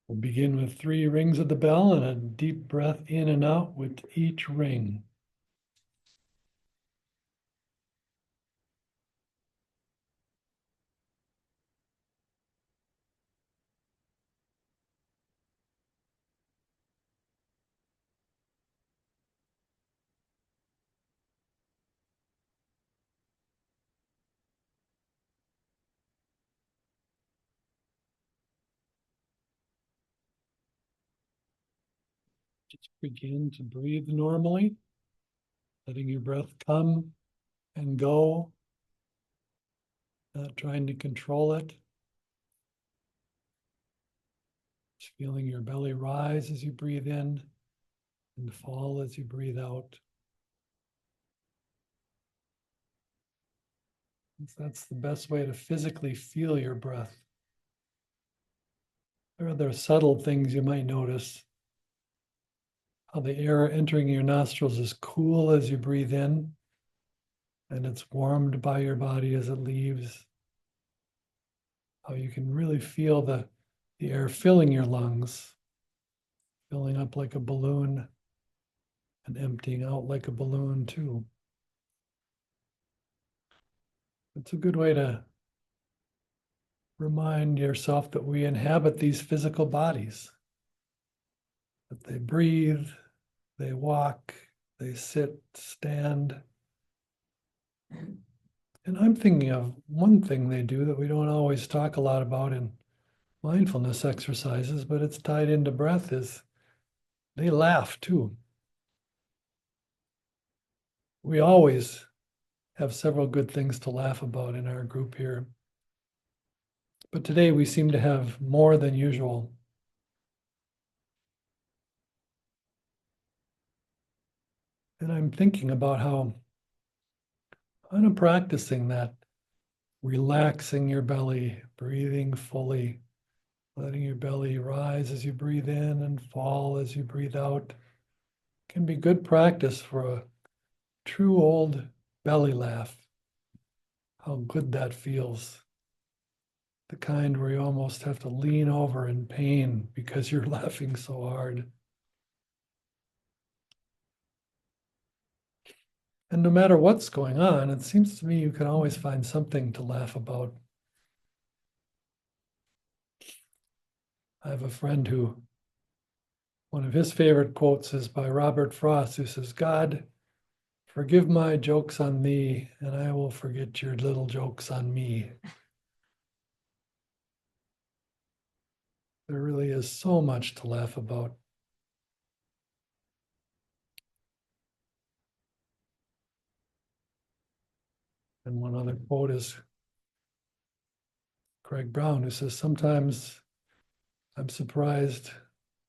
We'll begin with 3 rings of the bell and a deep breath in and out with each ring. Just begin to breathe normally, letting your breath come and go, not trying to control it. Just feeling your belly rise as you breathe in and fall as you breathe out. That's the best way to physically feel your breath. There are other subtle things you might notice. How the air entering your nostrils is cool as you breathe in, and it's warmed by your body as it leaves. How you can really feel the air filling your lungs, filling up like a balloon and emptying out like a balloon too. It's a good way to remind yourself that we inhabit these physical bodies, that they breathe, they walk, they sit, stand. And I'm thinking of one thing they do that we don't always talk a lot about in mindfulness exercises, but it's tied into breath, is they laugh too. We always have several good things to laugh about in our group here. But today we seem to have more than usual. And I'm thinking about how I'm practicing that, relaxing your belly, breathing fully, letting your belly rise as you breathe in and fall as you breathe out, can be good practice for a true old belly laugh. How good that feels. The kind where you almost have to lean over in pain because you're laughing so hard. And no matter what's going on, it seems to me you can always find something to laugh about. I have a friend who, one of his favorite quotes is by Robert Frost, who says, "God, forgive my jokes on thee, and I will forget your little jokes on me." There really is so much to laugh about. And one other quote is Craig Brown, who says, "Sometimes I'm surprised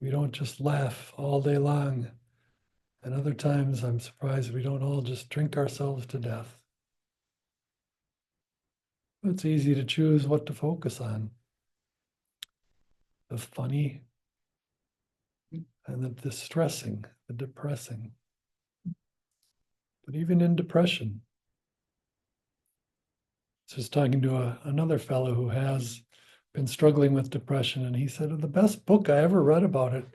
we don't just laugh all day long. And other times I'm surprised we don't all just drink ourselves to death." It's easy to choose what to focus on. The funny and the distressing, the depressing. But even in depression, I was just talking to another fellow who has been struggling with depression, and he said, the best book I ever read about it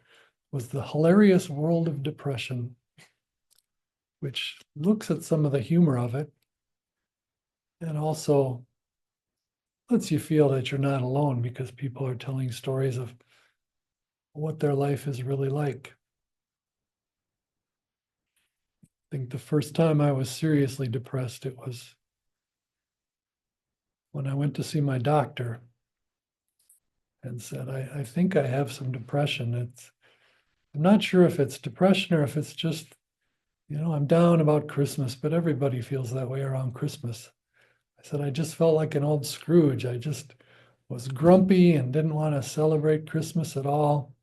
was The Hilarious World of Depression, which looks at some of the humor of it and also lets you feel that you're not alone because people are telling stories of what their life is really like. I think the first time I was seriously depressed, it was when I went to see my doctor and said, I think I have some depression. I'm not sure if it's depression or if it's just, I'm down about Christmas, but everybody feels that way around Christmas. I said, I just felt like an old Scrooge. I just was grumpy and didn't want to celebrate Christmas at all.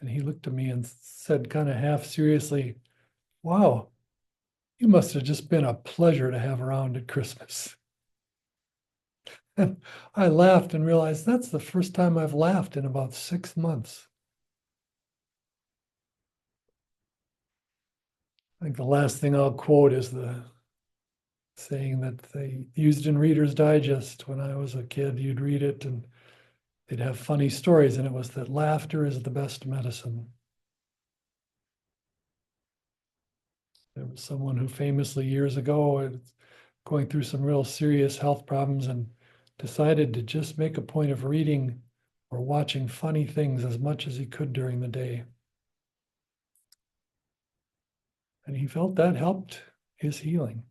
And he looked at me and said, kind of half seriously, "Wow, you must have just been a pleasure to have around at Christmas." And I laughed and realized that's the first time I've laughed in about 6 months. I think the last thing I'll quote is the saying that they used in Reader's Digest when I was a kid. You'd read it and they'd have funny stories, and it was that laughter is the best medicine. There was someone who famously years ago was going through some real serious health problems and decided to just make a point of reading or watching funny things as much as he could during the day. And he felt that helped his healing.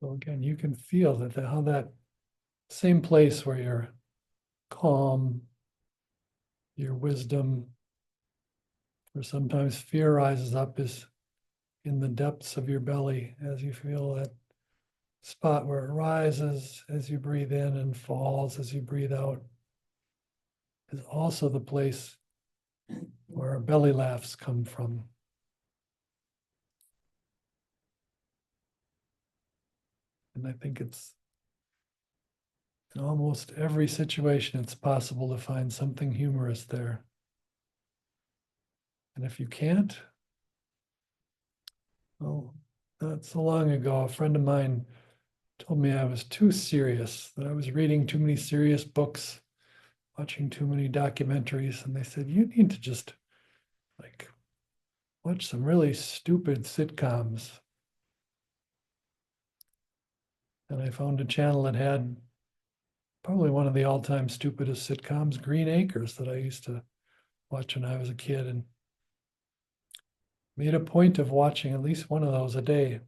So again, you can feel that how that same place where you're calm, your wisdom, or sometimes fear rises up is in the depths of your belly as you feel that spot where it rises as you breathe in and falls as you breathe out is also the place where our belly laughs come from. And I think it's in almost every situation, it's possible to find something humorous there. And if you can't, well, not so long ago, a friend of mine told me I was too serious, that I was reading too many serious books, watching too many documentaries. And they said, you need to just like watch some really stupid sitcoms. And I found a channel that had probably one of the all-time stupidest sitcoms, Green Acres, that I used to watch when I was a kid, and made a point of watching at least one of those a day.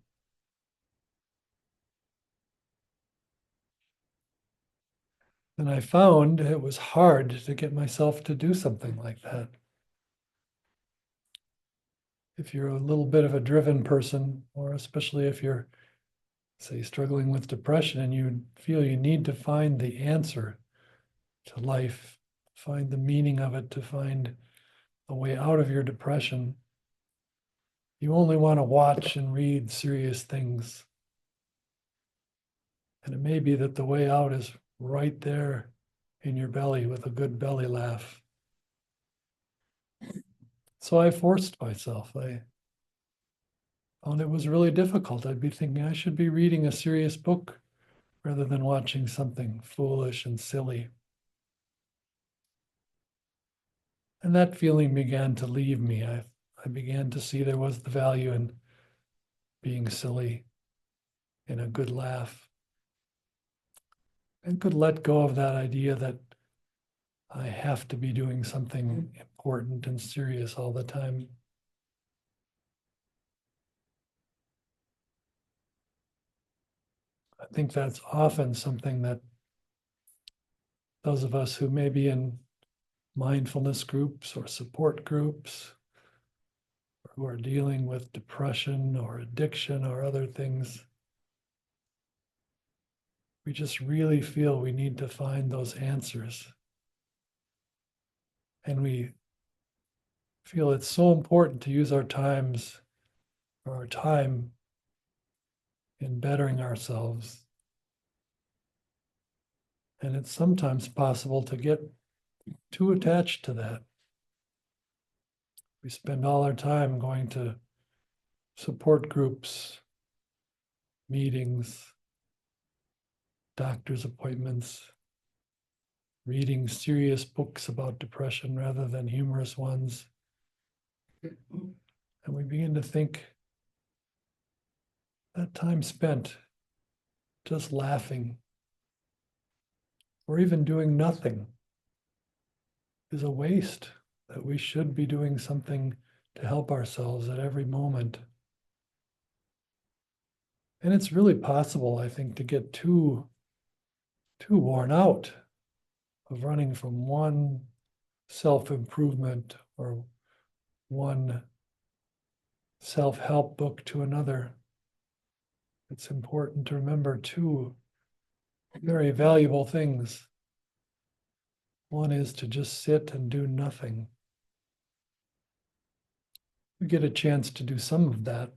And I found it was hard to get myself to do something like that. If you're a little bit of a driven person, or especially if you're, say, struggling with depression and you feel you need to find the answer to life, find the meaning of it, to find a way out of your depression, you only want to watch and read serious things. And it may be that the way out is right there in your belly with a good belly laugh. So I forced myself. I found it was really difficult. I'd be thinking I should be reading a serious book rather than watching something foolish and silly. And that feeling began to leave me. I began to see there was the value in being silly, in a good laugh, and could let go of that idea that I have to be doing something important and serious all the time. I think that's often something that those of us who may be in mindfulness groups or support groups, or who are dealing with depression or addiction or other things, we just really feel we need to find those answers. And we feel it's so important to use our times or our time in bettering ourselves. And it's sometimes possible to get too attached to that. We spend all our time going to support groups, meetings, doctor's appointments, reading serious books about depression rather than humorous ones. And we begin to think that time spent just laughing or even doing nothing is a waste, that we should be doing something to help ourselves at every moment. And it's really possible, I think, to get too worn out of running from one self-improvement or one self-help book to another. It's important to remember two very valuable things. One is to just sit and do nothing. We get a chance to do some of that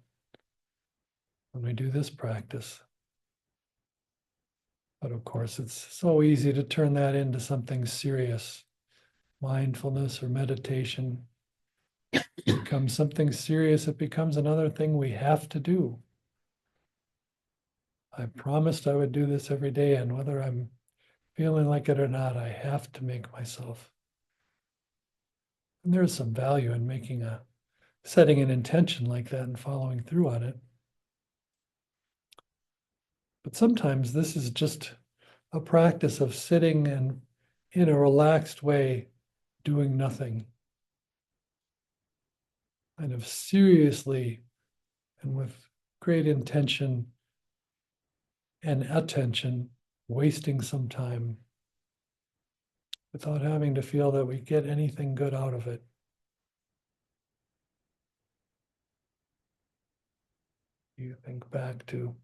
when we do this practice. But of course, it's so easy to turn that into something serious. Mindfulness or meditation becomes something serious. It becomes another thing we have to do. I promised I would do this every day, and whether I'm feeling like it or not, I have to make myself. And there's some value in setting an intention like that and following through on it. But sometimes this is just a practice of sitting and in a relaxed way, doing nothing. Kind of seriously and with great intention and attention, wasting some time without having to feel that we get anything good out of it. You think back to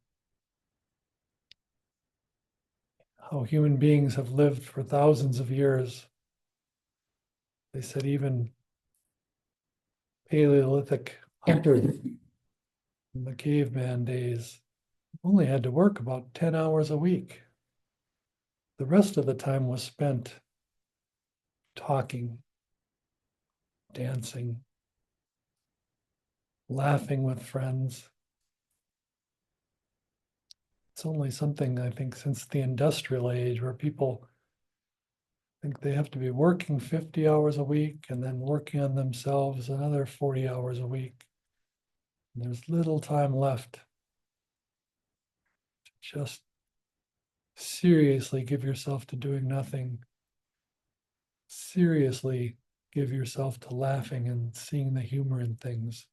how human beings have lived for thousands of years. They said even Paleolithic hunters in the caveman days only had to work about 10 hours a week. The rest of the time was spent talking, dancing, laughing with friends. It's only something, I think, since the industrial age where people think they have to be working 50 hours a week and then working on themselves another 40 hours a week. And there's little time left to just seriously give yourself to doing nothing. Seriously give yourself to laughing and seeing the humor in things.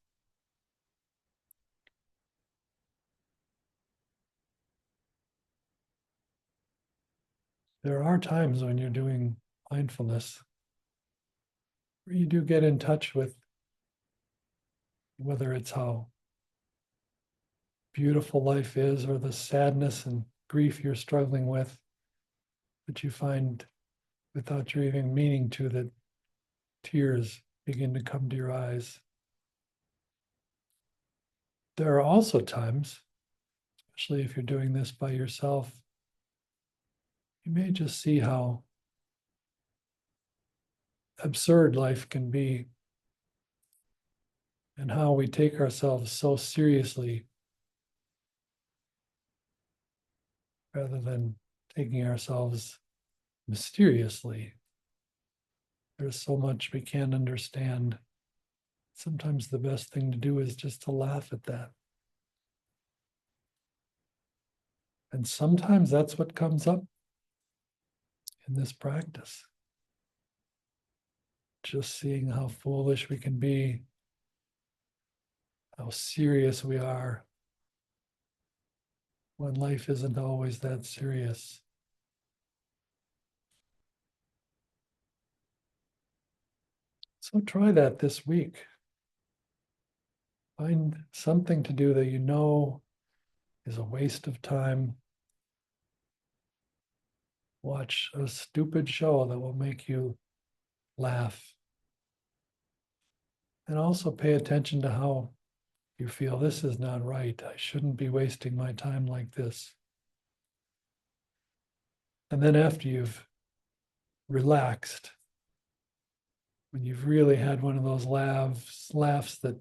There are times when you're doing mindfulness where you do get in touch with whether it's how beautiful life is or the sadness and grief you're struggling with, that you find without your even meaning to that tears begin to come to your eyes. There are also times, especially if you're doing this by yourself, you may just see how absurd life can be and how we take ourselves so seriously rather than taking ourselves mysteriously. There's so much we can't understand. Sometimes the best thing to do is just to laugh at that. And sometimes that's what comes up in this practice. Just seeing how foolish we can be, how serious we are, when life isn't always that serious. So try that this week. Find something to do that you know is a waste of time. Watch a stupid show that will make you laugh. And also pay attention to how you feel this is not right. I shouldn't be wasting my time like this. And then after you've relaxed, when you've really had one of those laughs that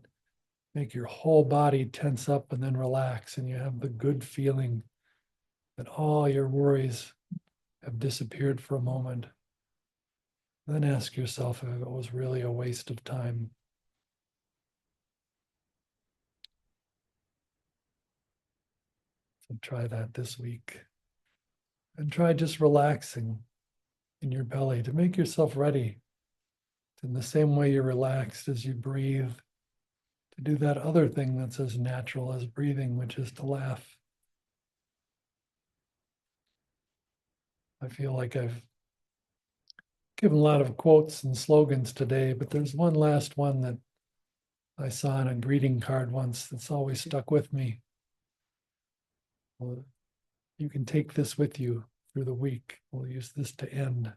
make your whole body tense up and then relax, and you have the good feeling that all your worries have disappeared for a moment, then ask yourself if it was really a waste of time. So try that this week. And try just relaxing in your belly to make yourself ready, in the same way you're relaxed as you breathe, to do that other thing that's as natural as breathing, which is to laugh. I feel like I've given a lot of quotes and slogans today, but there's one last one that I saw on a greeting card once that's always stuck with me. Well, you can take this with you through the week. We'll use this to end.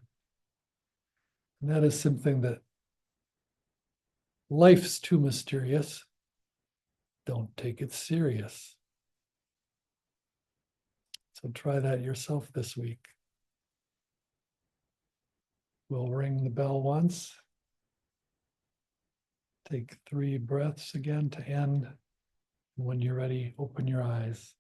And that is something that life's too mysterious. Don't take it serious. So try that yourself this week. We'll ring the bell once. Take 3 breaths again to end. And when you're ready, open your eyes.